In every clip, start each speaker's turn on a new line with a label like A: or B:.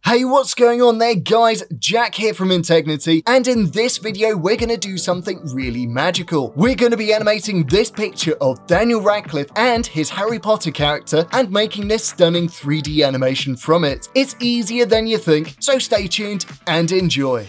A: Hey, what's going on there, guys? Jack here from INTEGNITY, and in this video we're going to do something really magical. We're going to be animating this picture of Daniel Radcliffe and his Harry Potter character and making this stunning 3D animation from it. It's easier than you think, so stay tuned and enjoy.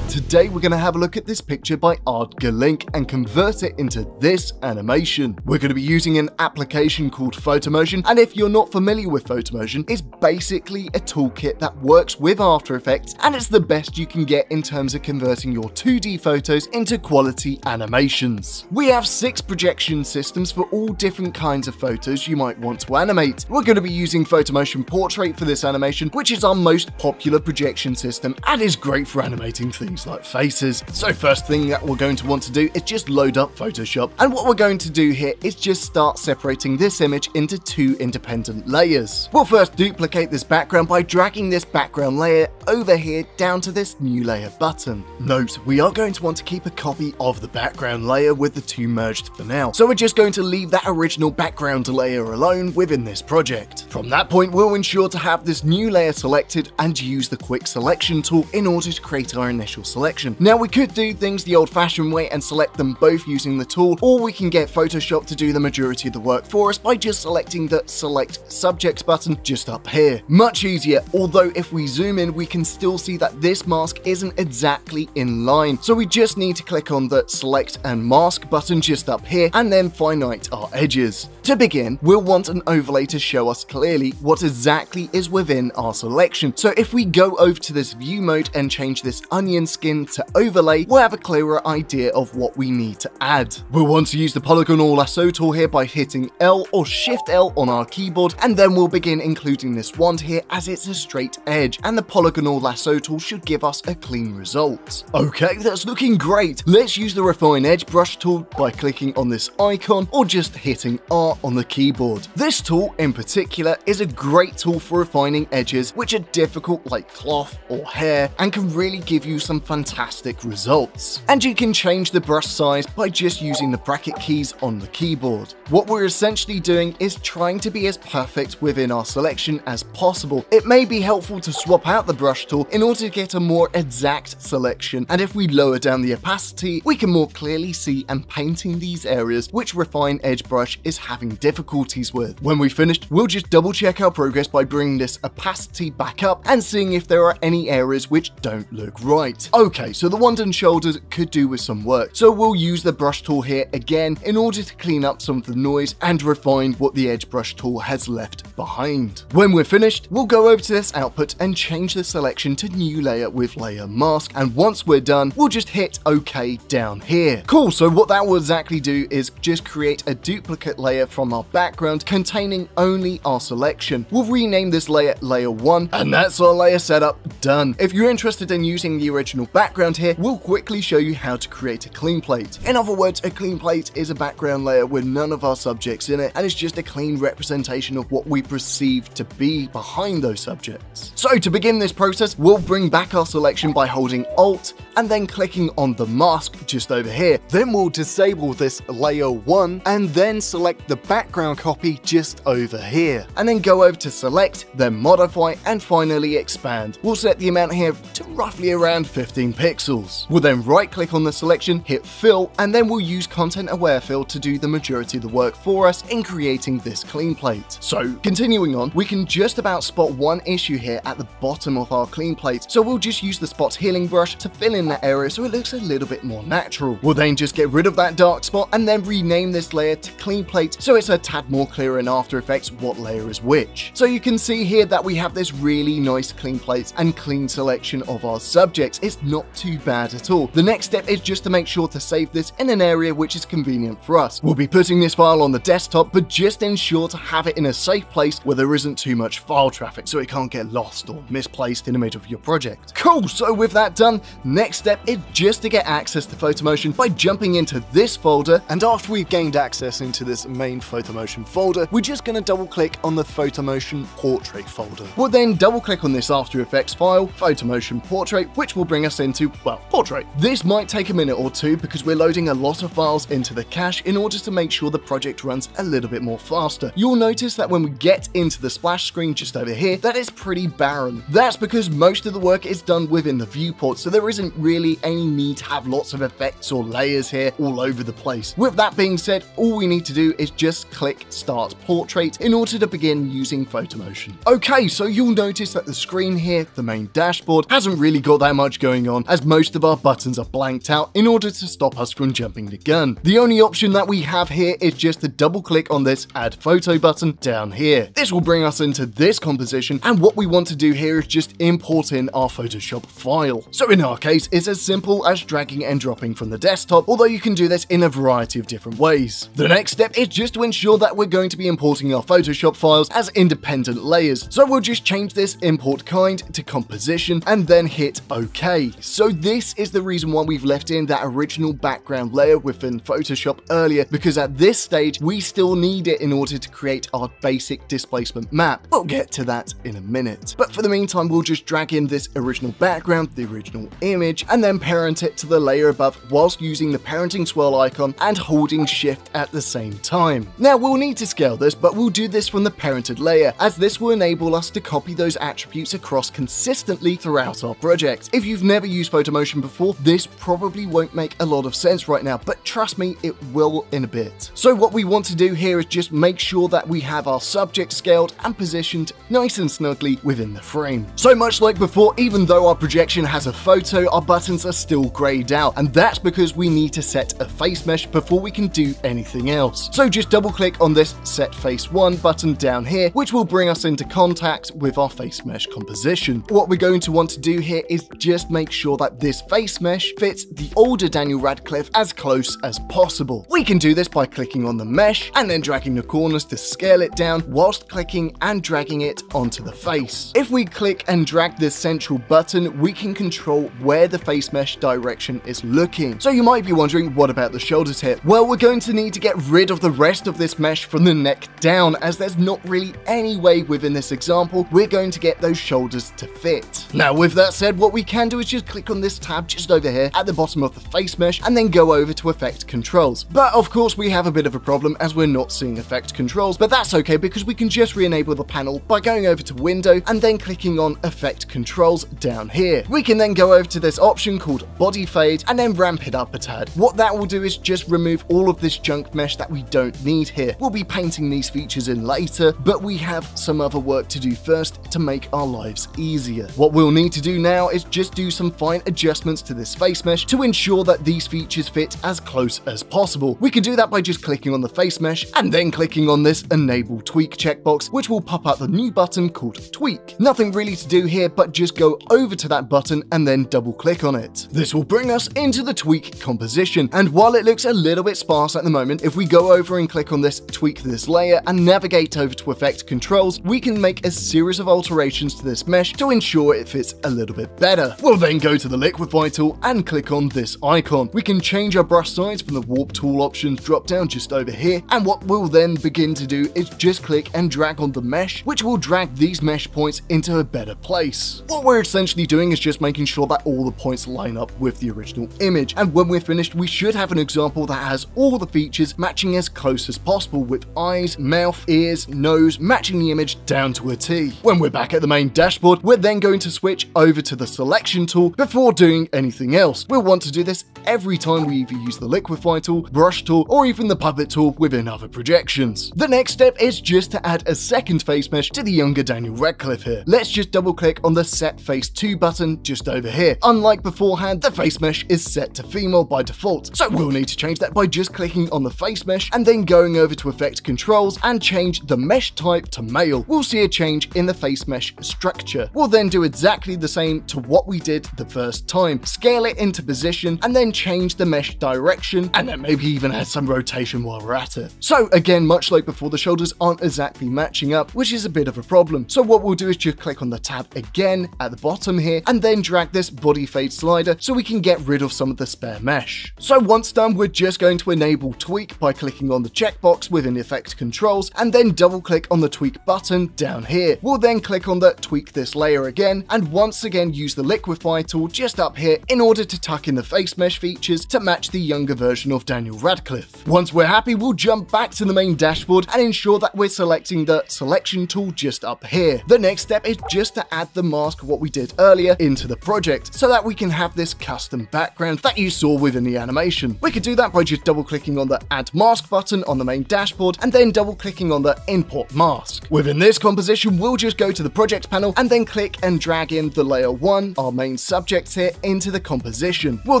A: Today we're going to have a look at this picture by Radcliffe and convert it into this animation. We're going to be using an application called Photomotion, and if you're not familiar with Photomotion, it's basically a toolkit that works with After Effects, and it's the best you can get in terms of converting your 2D photos into quality animations. We have 6 projection systems for all different kinds of photos you might want to animate. We're going to be using Photomotion Portrait for this animation, which is our most popular projection system and is great for animating things like faces. So first thing that we're going to want to do is just load up Photoshop, and what we're going to do here is just start separating this image into 2 independent layers. We'll first duplicate this background by dragging this background layer over here down to this new layer button. Note, we are going to want to keep a copy of the background layer with the 2 merged for now, so we're just going to leave that original background layer alone within this project. From that point, we'll ensure to have this new layer selected and use the quick selection tool in order to create our initial selection. Now we could do things the old-fashioned way and select them both using the tool, or we can get Photoshop to do the majority of the work for us by just selecting the Select Subject button just up here. Much easier, although if we zoom in we can still see that this mask isn't exactly in line, so we just need to click on the Select and Mask button just up here and then finite our edges. To begin, we'll want an overlay to show us clearly what exactly is within our selection, so if we go over to this view mode and change this onion skin to overlay, we'll have a clearer idea of what we need to add. We'll want to use the polygon or lasso tool here by hitting L or Shift L on our keyboard, and then we'll begin including this wand here as it's a straight edge, and the polygon or lasso tool should give us a clean result. Okay, that's looking great. Let's use the refine edge brush tool by clicking on this icon or just hitting R on the keyboard. This tool in particular is a great tool for refining edges which are difficult like cloth or hair and can really give you some fantastic results. And you can change the brush size by just using the bracket keys on the keyboard. What we're essentially doing is trying to be as perfect within our selection as possible. It may be helpful to swap out the brush tool in order to get a more exact selection, and if we lower down the opacity, we can more clearly see and painting these areas which Refine Edge Brush is having difficulties with. When we've finished, we'll just double check our progress by bringing this opacity back up and seeing if there are any areas which don't look right. Okay, so the wand and shoulders could do with some work, so we'll use the brush tool here again in order to clean up some of the noise and refine what the edge brush tool has left behind. When we're finished, we'll go over to this output and change the selection to new layer with layer mask, and once we're done, we'll just hit OK down here. Cool, so what that will exactly do is just create a duplicate layer from our background containing only our selection. We'll rename this layer Layer 1, and that's our layer setup done. If you're interested in using the original background here, we'll quickly show you how to create a clean plate. In other words, a clean plate is a background layer with none of our subjects in it, and it's just a clean representation of what we perceive to be behind those subjects. So to begin this process, we'll bring back our selection by holding Alt and then clicking on the mask just over here. Then we'll disable this layer 1 and then select the background copy just over here, and then go over to select, then modify, and finally expand. We'll set the amount here to roughly around 15 pixels. We'll then right click on the selection, hit fill, and then we'll use content aware fill to do the majority of the work for us in creating this clean plate. So continuing on, we can just about spot one issue here at the bottom of our clean plate, so we'll just use the spot healing brush to fill in that area so it looks a little bit more natural. We'll then just get rid of that dark spot and then rename this layer to clean plate so it's a tad more clear in After Effects what layer is which. So you can see here that we have this really nice clean plate and clean selection of our subjects. It's not too bad at all. The next step is just to make sure to save this in an area which is convenient for us. We'll be putting this file on the desktop, but just ensure to have it in a safe place place where there isn't too much file traffic so it can't get lost or misplaced in the middle of your project. Cool, so with that done, next step is just to get access to Photomotion by jumping into this folder, and after we've gained access into this main Photomotion folder, we're just going to double click on the Photomotion Portrait folder. We'll then double click on this After Effects file, Photomotion Portrait, which will bring us into, well, Portrait. This might take a minute or two because we're loading a lot of files into the cache in order to make sure the project runs a little bit more faster. You'll notice that when we get into the splash screen just over here, that is pretty barren. That's because most of the work is done within the viewport, so there isn't really any need to have lots of effects or layers here all over the place. With that being said, all we need to do is just click Start Portrait in order to begin using Photomotion. Okay, so you'll notice that the screen here, the main dashboard, hasn't really got that much going on as most of our buttons are blanked out in order to stop us from jumping the gun. The only option that we have here is just to double click on this Add Photo button down here. This will bring us into this composition, and what we want to do here is just import in our Photoshop file. So in our case, it's as simple as dragging and dropping from the desktop, although you can do this in a variety of different ways. The next step is just to ensure that we're going to be importing our Photoshop files as independent layers. So we'll just change this import kind to composition and then hit OK. So this is the reason why we've left in that original background layer within Photoshop earlier, because at this stage we still need it in order to create our basic displacement map. We'll get to that in a minute. But for the meantime, we'll just drag in this original background, the original image, and then parent it to the layer above whilst using the parenting swirl icon and holding shift at the same time. Now we'll need to scale this, but we'll do this from the parented layer, as this will enable us to copy those attributes across consistently throughout our project. If you've never used Photomotion before, this probably won't make a lot of sense right now, but trust me, it will in a bit. So what we want to do here is just make sure that we have our subject scaled and positioned nice and snugly within the frame. So much like before, even though our projection has a photo, our buttons are still grayed out, and that's because we need to set a face mesh before we can do anything else. So just double click on this Set Face 1 button down here, which will bring us into contact with our face mesh composition. What we're going to want to do here is just make sure that this face mesh fits the older Daniel Radcliffe as close as possible. We can do this by clicking on the mesh and then dragging the corners to scale it down whilst clicking and dragging it onto the face. If we click and drag this central button, we can control where the face mesh direction is looking. So you might be wondering, what about the shoulders here? Well, we're going to need to get rid of the rest of this mesh from the neck down, as there's not really any way within this example we're going to get those shoulders to fit. Now with that said, what we can do is just click on this tab just over here at the bottom of the face mesh and then go over to Effect Controls. But of course we have a bit of a problem as we're not seeing Effect Controls, but that's okay because we can just re-enable the panel by going over to Window and then clicking on Effect Controls down here. We can then go over to this option called Body Fade and then ramp it up a tad. What that will do is just remove all of this junk mesh that we don't need here. We'll be painting these features in later, but we have some other work to do first to make our lives easier. What we'll need to do now is just do some fine adjustments to this face mesh to ensure that these features fit as close as possible. We can do that by just clicking on the face mesh and then clicking on this Enable Tweak checkbox, which will pop up the new button called Tweak. Nothing really to do here, but just go over to that button and then double click on it. This will bring us into the tweak composition, and while it looks a little bit sparse at the moment, if we go over and click on this Tweak This layer and navigate over to Effect Controls, we can make a series of alterations to this mesh to ensure it fits a little bit better. We'll then go to the Liquify tool and click on this icon. We can change our brush size from the Warp tool options drop down just over here, and what we'll then begin to do is just click and drag on the mesh, which will drag these mesh points into a better place. What we're essentially doing is just making sure that all the points line up with the original image, and when we're finished we should have an example that has all the features matching as close as possible, with eyes, mouth, ears, nose matching the image down to a T. When we're back at the main dashboard, we're then going to switch over to the selection tool before doing anything else. We'll want to do this every time we either use the Liquify tool, brush tool, or even the puppet tool within other projections. The next step is just to add a second face mesh to the younger Daniel Radcliffe here. Let's just double click on the Set Face 2 button just over here. Unlike beforehand, the face mesh is set to female by default, so we'll need to change that by just clicking on the face mesh and then going over to Effect Controls and change the mesh type to male. We'll see a change in the face mesh structure. We'll then do exactly the same to what we did the first time. Scale it into position and then change the mesh direction, and then maybe even add some rotation while we're at it. So again, much like before, the shoulders aren't exactly exactly matching up, which is a bit of a problem. So what we'll do is just click on the tab again at the bottom here, and then drag this body fade slider so we can get rid of some of the spare mesh. So once done, we're just going to enable tweak by clicking on the checkbox within the effect controls, and then double click on the tweak button down here. We'll then click on the tweak this layer again, and once again use the liquify tool just up here in order to tuck in the face mesh features to match the younger version of Daniel Radcliffe. Once we're happy, we'll jump back to the main dashboard and ensure that we're selecting the selection tool just up here. The next step is just to add the mask, what we did earlier, into the project so that we can have this custom background that you saw within the animation. We could do that by just double clicking on the add mask button on the main dashboard and then double clicking on the import mask. Within this composition, we'll just go to the project panel and then click and drag in the layer 1, our main subject here, into the composition. We'll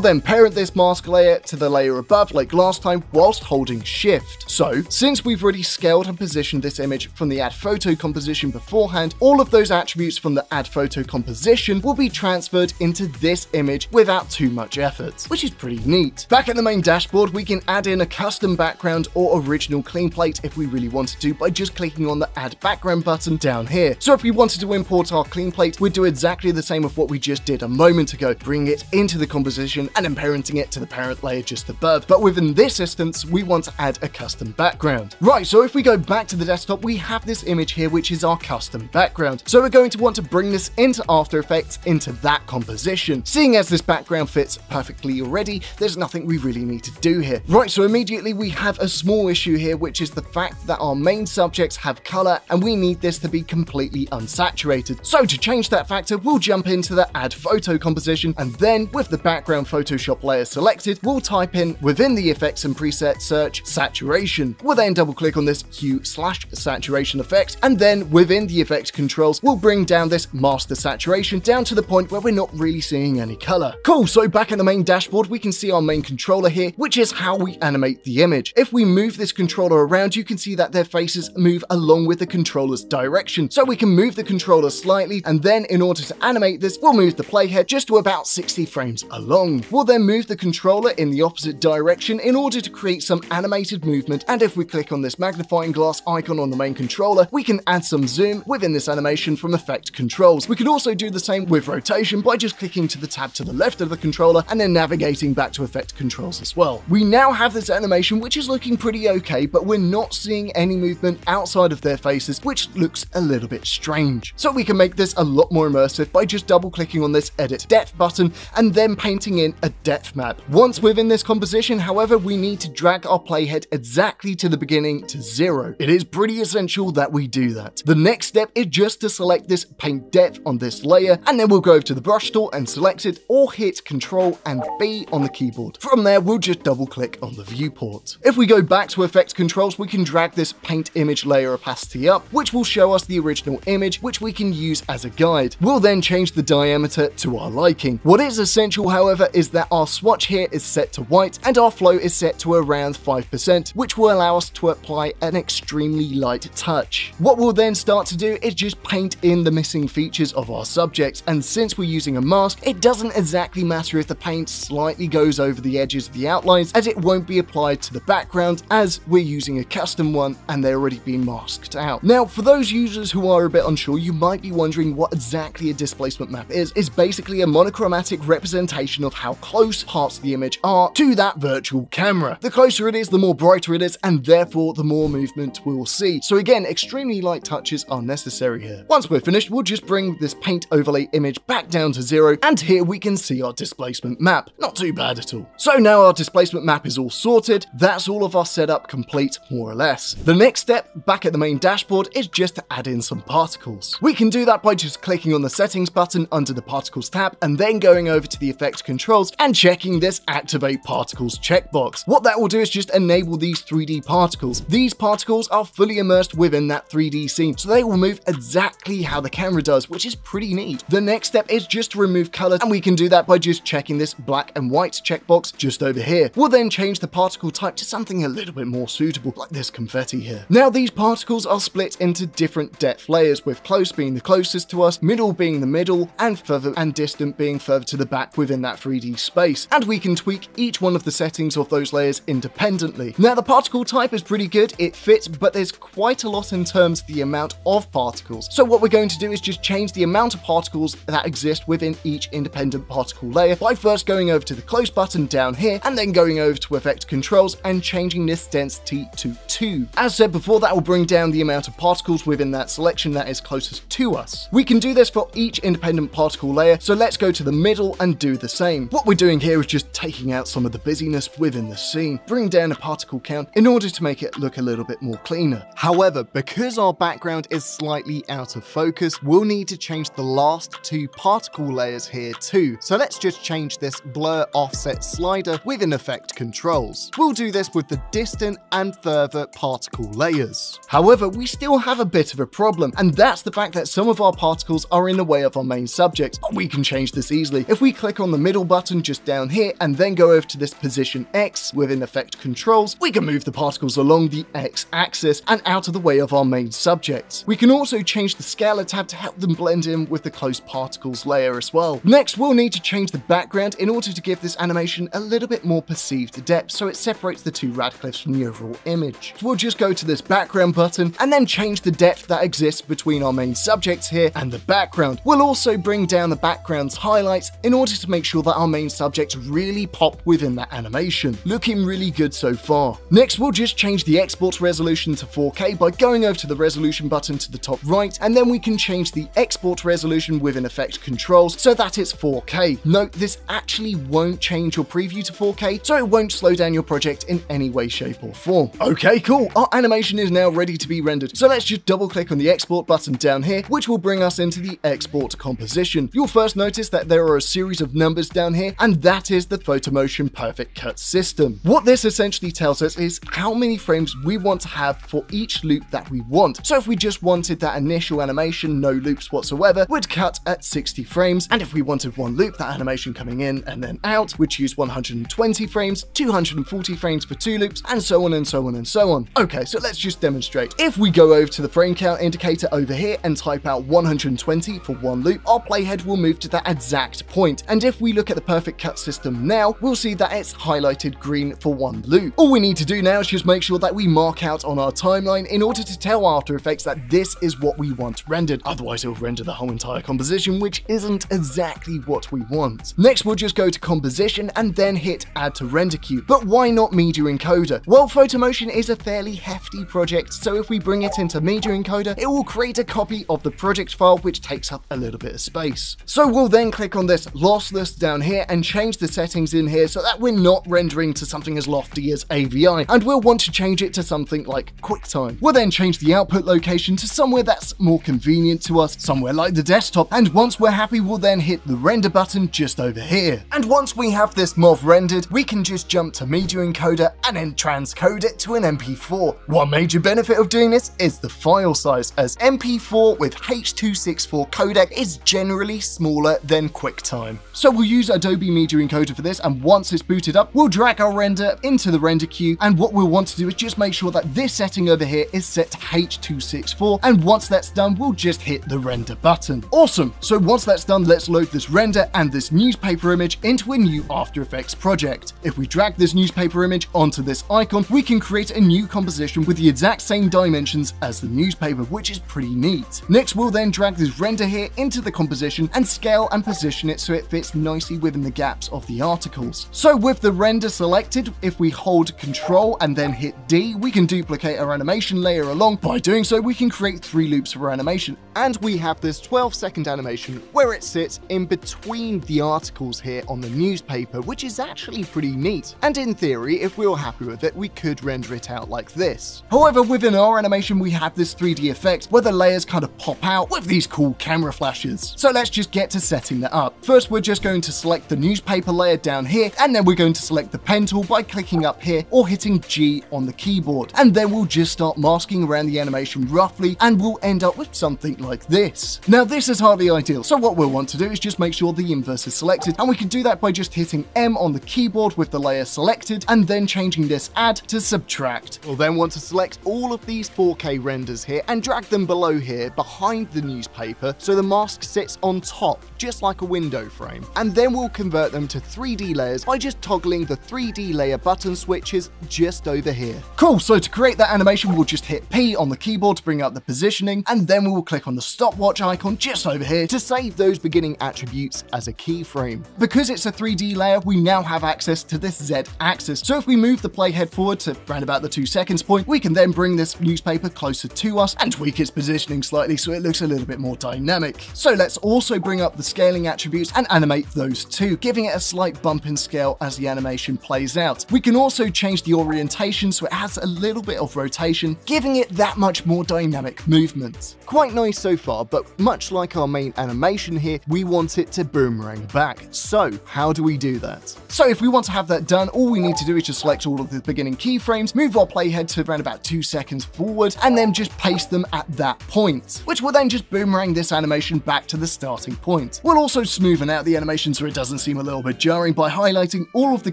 A: then parent this mask layer to the layer above like last time whilst holding shift. So since we've already scaled and positioned this image from the add photo composition beforehand, all of those attributes from the add photo composition will be transferred into this image without too much effort, which is pretty neat. Back at the main dashboard, we can add in a custom background or original clean plate if we really wanted to by just clicking on the add background button down here. So if we wanted to import our clean plate, we'd do exactly the same of what we just did a moment ago, bring it into the composition and then parenting it to the parent layer just above. But within this instance, we want to add a custom background. Right, so if we go back to the desktop, we have this image here, which is our custom background. So we're going to want to bring this into After Effects into that composition. Seeing as this background fits perfectly already, there's nothing we really need to do here. Right, so immediately we have a small issue here, which is the fact that our main subjects have color and we need this to be completely unsaturated. So to change that factor, we'll jump into the add photo composition, and then with the background Photoshop layer selected, we'll type in within the effects and preset search saturation. We'll then double click on this hue/saturation effect, and then within the effect controls, we'll bring down this master saturation down to the point where we're not really seeing any color. Cool, so back at the main dashboard, we can see our main controller here, which is how we animate the image. If we move this controller around, you can see that their faces move along with the controller's direction. So we can move the controller slightly, and then in order to animate this, we'll move the playhead just to about 60 frames along. We'll then move the controller in the opposite direction in order to create some animated movement, and if we click on this magnifying glass icon on the main controller, we can add some zoom within this animation from effect controls. We could also do the same with rotation by just clicking to the tab to the left of the controller and then navigating back to effect controls as well. We now have this animation which is looking pretty okay, but we're not seeing any movement outside of their faces, which looks a little bit strange. So we can make this a lot more immersive by just double clicking on this edit depth button and then painting in a depth map. Once within this composition, however, we need to drag our playhead exactly to the beginning to 0. It is pretty essential that we do that. The next step is just to select this paint depth on this layer, and then we'll go over to the brush tool and select it, or hit Ctrl and B on the keyboard. From there, we'll just double click on the viewport. If we go back to effect controls, we can drag this paint image layer opacity up, which will show us the original image, which we can use as a guide. We'll then change the diameter to our liking. What is essential, however, is that our swatch here is set to white and our flow is set to around 5%, which will allow us to apply an extremely light touch. What we'll then start to do is just paint in the missing features of our subject, and since we're using a mask, it doesn't exactly matter if the paint slightly goes over the edges of the outlines, as it won't be applied to the background as we're using a custom one and they're already been masked out. Now, for those users who are a bit unsure, you might be wondering what exactly a displacement map is. It's basically a monochromatic representation of how close parts of the image are to that virtual camera. The closer it is, the more brighter it is, and therefore the more movement we'll see. So again, extremely light touches are necessary here. Once we're finished, we'll just bring this paint overlay image back down to 0, and here we can see our displacement map. Not too bad at all. So now our displacement map is all sorted. That's all of our setup complete, more or less. The next step, back at the main dashboard, is just to add in some particles. We can do that by just clicking on the settings button under the particles tab and then going over to the effect controls and checking this activate particles checkbox. What that will do is just enable these 3D particles. These particles are fully immersed within that 3D scene, so they will move exactly how the camera does, which is pretty neat. The next step is just to remove color, and we can do that by just checking this black and white checkbox just over here. We'll then change the particle type to something a little bit more suitable, like this confetti here. Now these particles are split into different depth layers, with close being the closest to us, middle being the middle, and further and distant being further to the back within that 3D space. And we can tweak each one of the settings of those layers independently. Now the particle type is pretty good, it fits, but there's quite a lot in terms of the amount of particles. So what we're going to do is just change the amount of particles that exist within each independent particle layer by first going over to the close button down here and then going over to effect controls and changing this density to 2. As said before, that will bring down the amount of particles within that selection that is closest to us. We can do this for each independent particle layer, so let's go to the middle and do the same. What we're doing here is just taking out some of the busyness within the scene, bring down a particle count in order to make it look a little bit more cleaner. However, because our background is slightly out of focus, we'll need to change the last 2 particle layers here too. So let's just change this blur offset slider within effect controls. We'll do this with the distant and further particle layers. However, we still have a bit of a problem, and that's the fact that some of our particles are in the way of our main subject, but we can change this easily. If we click on the middle button just down here and then go over to this position X within effect controls, we can move the particles along the X axis and out of the way of our main subjects. We can also change the scalar tab to help them blend in with the close particles layer as well. Next, we'll need to change the background in order to give this animation a little bit more perceived depth so it separates the 2 Radcliffes from the overall image. So we'll just go to this background button and then change the depth that exists between our main subjects here and the background. We'll also bring down the background's highlights in order to make sure that our main subjects really pop within that animation. Looking really good so far. Next, we'll just change the export resolution to 4K by going over to the resolution button to the top right, and then we can change the export resolution within effect controls so that it's 4K. Note, this actually won't change your preview to 4K, so it won't slow down your project in any way, shape or form. Okay, cool. Our animation is now ready to be rendered. So let's just double click on the export button down here, which will bring us into the export composition. You'll first notice that there are a series of numbers down here, and that is the Photomotion Perfect Cut system. What this essentially tells us is how many frames we want to have for each loop that we want. So if we just wanted that initial animation, no loops whatsoever, we'd cut at 60 frames. And if we wanted one loop, that animation coming in and then out, we'd choose 120 frames, 240 frames for 2 loops, and so on and so on and so on. Okay, so let's just demonstrate. If we go over to the frame count indicator over here and type out 120 for 1 loop, our playhead will move to that exact point. And if we look at the Perfect Cut system now, we'll see that it's highlighted green for 1 loop. All we need to do now is just make sure that we mark out on our timeline in order to tell After Effects that this is what we want rendered. Otherwise, it'll render the whole entire composition, which isn't exactly what we want. Next, we'll just go to composition and then hit add to render queue. But why not Media Encoder? Well, Photomotion is a fairly hefty project, so if we bring it into Media Encoder, it will create a copy of the project file, which takes up a little bit of space. So we'll then click on this lossless down here and change the settings in here so that we're not rendering to something as lofty as AVI, and we'll want to change it to something like QuickTime. We'll then change the output location to somewhere that's more convenient to us, somewhere like the desktop, and once we're happy, we'll then hit the render button just over here. And once we have this MOV rendered, we can just jump to Media Encoder and then transcode it to an MP4. One major benefit of doing this is the file size, as MP4 with H.264 codec is generally smaller than QuickTime. So we'll use Adobe Media Encoder for this, and once it's booted up, we'll drag our render into the render queue, and what we'll want to do is just make sure that this setting over here is set to H.264, and once that's done, we'll just hit the render button. Awesome! So once that's done, let's load this render and this newspaper image into a new After Effects project. If we drag this newspaper image onto this icon, we can create a new composition with the exact same dimensions as the newspaper, which is pretty neat. Next, we'll then drag this render here into the composition and scale and position it so it fits nicely within the gaps of the articles. So with the render selected, if we hold Control and then hit D, we can duplicate our animation layer along. By doing so, we can create 3 loops for animation, and we have this 12-second animation where it sits in between the articles here on the newspaper, which is actually pretty neat. And in theory, if we were happy with it, we could render it out like this. However, within our animation, we have this 3D effect where the layers kind of pop out with these cool camera flashes. So let's just get to setting that up. First, we're just going to select the newspaper layer down here, and then we're going to select the pen tool by clicking up here or hitting G on the keyboard. And then we'll just start masking around the animation roughly, and we'll end up with something like this. Now, this is hardly ideal, so what we'll want to do is just make sure the inverse is selected, and we can do that by just hitting M on the keyboard with the layer selected, and then changing this add to subtract. We'll then want to select all of these 4K renders here and drag them below here behind the newspaper so the mask sits on top, just like a window frame. And then we'll convert them to 3D layers by just toggling the 3D layer button switches just over here. Cool, so to create that animation, we'll just hit P on the keyboard to bring up the positioning, and then we will click on the stopwatch icon just over here to save those beginning attributes as a keyframe. Because it's a 3D layer, we now have access to this Z axis. So if we move the playhead forward to around about the 2 seconds point, we can then bring this newspaper closer to us and tweak its positioning slightly so it looks a little bit more dynamic. So let's also bring up the scaling attributes and animate those too, giving it a slight bump in scale as the animation plays out. We can also change the orientation so it has a little bit of rotation, giving it that much more dynamic movement. Quite nice so far, but much like our main animation here, we want it to boomerang back. So how do we do that? So if we want to have that done, all we need to do is just select all of the beginning keyframes, move our playhead to around about 2 seconds forward, and then just paste them at that point, which will then just boomerang this animation back to the starting point. We'll also smoothen out the animation so it doesn't seem a little bit jarring by highlighting all of the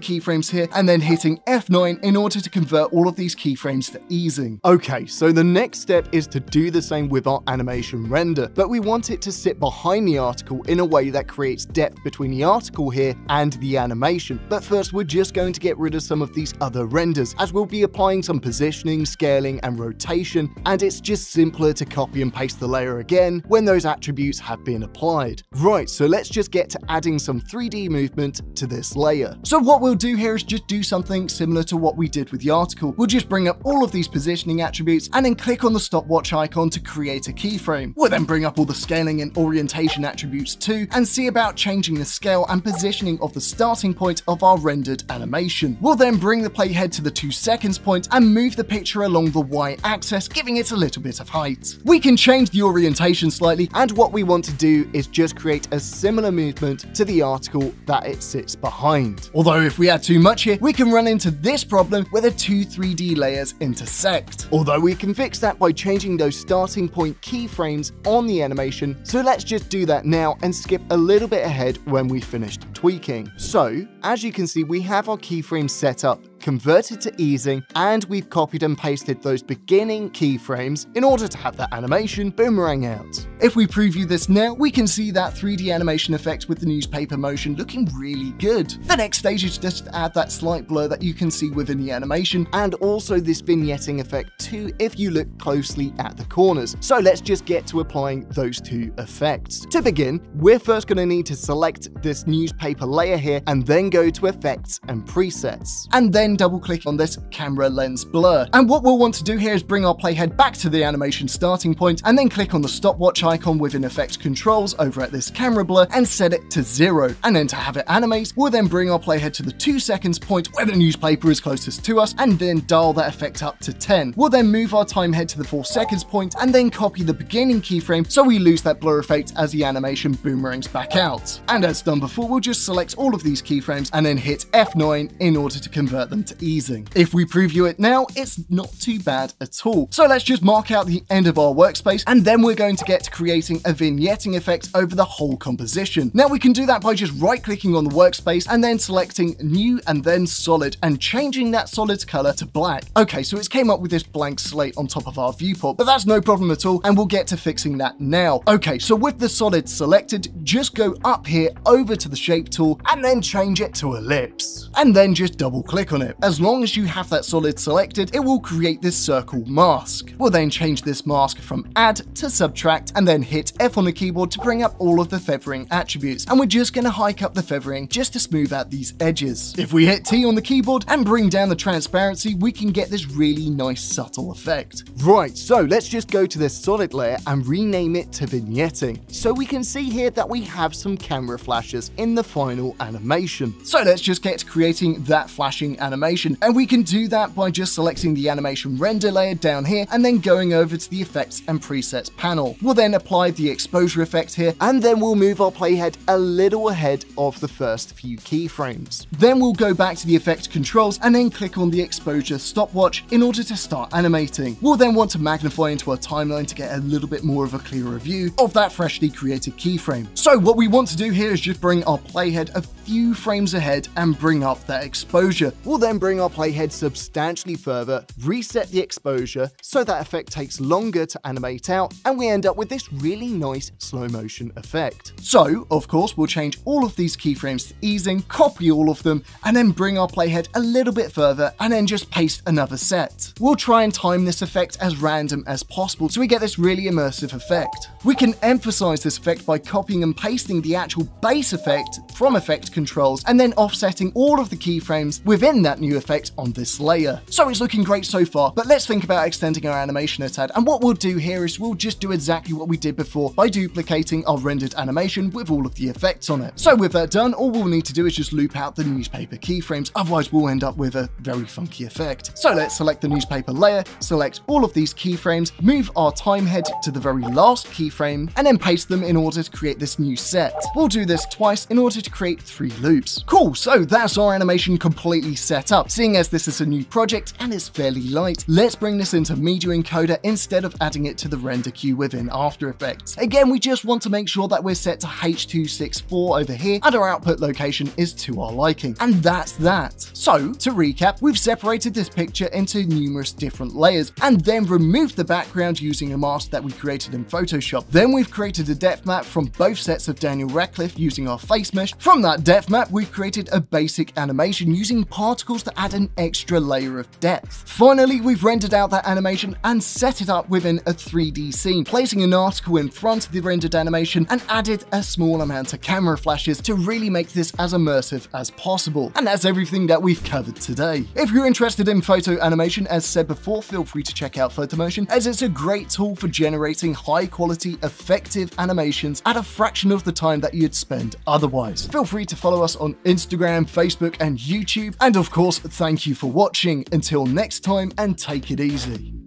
A: keyframes here and then hitting F9 in order to convert all of these keyframes to easing. Okay, so the next step is to do the same with our animation render, but we want it to sit behind the article in a way that creates depth between the article here and the animation. But first, we're just going to get rid of some of these other renders, as we'll be applying some positioning, scaling, and rotation, and it's just simpler to copy and paste the layer again when those attributes have been applied. Right, so let's just get to adding some 3D movement to this layer. So what we'll do here is just do something similar to what we did with the article. We'll just bring up all of these positioning attributes and then click on the stopwatch icon to create a keyframe. We'll then bring up all the scaling and orientation attributes too and see about changing the scale and positioning of the starting point of our rendered animation. We'll then bring the playhead to the 2 seconds point and move the picture along the Y axis, giving it a little bit of height. We can change the orientation slightly, and what we want to do is just create a similar movement to the article that it sits behind. Although if we add too much here, we can run into this problem where the two 3D layers intersect. Although we can fix that by changing those starting point keyframes on the animation, so let's just do that now and skip a little bit ahead when we finished tweaking. So, as you can see, we have our keyframes set up, converted to easing, and we've copied and pasted those beginning keyframes in order to have that animation boomerang out. If we preview this now, we can see that 3D animation effect with the newspaper motion looking really good. The next stage is just to add that slight blur that you can see within the animation, and also this vignetting effect too if you look closely at the corners. So let's just get to applying those two effects. To begin, we're first going to need to select this newspaper layer here and then go to Effects and Presets, and then double click on this camera lens blur. And what we'll want to do here is bring our playhead back to the animation starting point and then click on the stopwatch icon within Effect Controls over at this camera blur and set it to 0. And then to have it animate, we'll then bring our playhead to the 2 seconds point where the newspaper is closest to us and then dial that effect up to 10. We'll then move our time head to the 4 seconds point and then copy the beginning keyframe so we lose that blur effect as the animation boomerangs back out. And as done before, we'll just select all of these keyframes and then hit F9 in order to convert them to easing. If we preview it now, it's not too bad at all. So let's just mark out the end of our workspace, and then we're going to get to creating a vignetting effect over the whole composition. Now we can do that by just right-clicking on the workspace and then selecting New and then Solid and changing that solid's color to black. Okay, so it's came up with this blank slate on top of our viewport, but that's no problem at all, and we'll get to fixing that now. Okay, so with the solid selected, just go up here over to the shape tool and then change it to ellipse, and then just double click on it. As long as you have that solid selected, it will create this circle mask. We'll then change this mask from add to subtract and then hit F on the keyboard to bring up all of the feathering attributes. And we're just going to hike up the feathering just to smooth out these edges. If we hit T on the keyboard and bring down the transparency, we can get this really nice subtle effect. Right, so let's just go to this solid layer and rename it to vignetting. So we can see here that we have some camera flashes in the final animation. So let's just get to creating that flashing animation, and we can do that by just selecting the animation render layer down here and then going over to the Effects and Presets panel. We'll then apply the exposure effect here, and then we'll move our playhead a little ahead of the first few keyframes. Then we'll go back to the effect controls and then click on the exposure stopwatch in order to start animating. We'll then want to magnify into our timeline to get a little bit more of a clearer view of that freshly created keyframe. So what we want to do here is just bring our playhead a few frames ahead and bring up that exposure. We'll then then bring our playhead substantially further, reset the exposure so that effect takes longer to animate out, and we end up with this really nice slow motion effect. So, of course, we'll change all of these keyframes to easing, copy all of them, and then bring our playhead a little bit further, and then just paste another set. We'll try and time this effect as random as possible so we get this really immersive effect. We can emphasize this effect by copying and pasting the actual base effect from effect controls, and then offsetting all of the keyframes within that new effect on this layer. So it's looking great so far, but let's think about extending our animation a tad, and what we'll do here is we'll just do exactly what we did before by duplicating our rendered animation with all of the effects on it. So with that done, all we'll need to do is just loop out the newspaper keyframes, otherwise we'll end up with a very funky effect. So let's select the newspaper layer, select all of these keyframes, move our time head to the very last keyframe, and then paste them in order to create this new set. We'll do this twice in order to create 3 loops. Cool, so that's our animation completely set up. Seeing as this is a new project and it's fairly light, let's bring this into Media Encoder instead of adding it to the render queue within After Effects. Again, we just want to make sure that we're set to H.264 over here and our output location is to our liking. And that's that. So, to recap, we've separated this picture into numerous different layers and then removed the background using a mask that we created in Photoshop. Then we've created a depth map from both sets of Daniel Radcliffe using our face mesh. From that depth map, we've created a basic animation using particles to add an extra layer of depth. Finally, we've rendered out that animation and set it up within a 3D scene, placing an article in front of the rendered animation and added a small amount of camera flashes to really make this as immersive as possible. And that's everything that we've covered today. If you're interested in photo animation, as said before, feel free to check out Photomotion, as it's a great tool for generating high quality, effective animations at a fraction of the time that you'd spend otherwise. Feel free to follow us on Instagram, Facebook, and YouTube. And of course, thank you for watching. Until next time, and take it easy.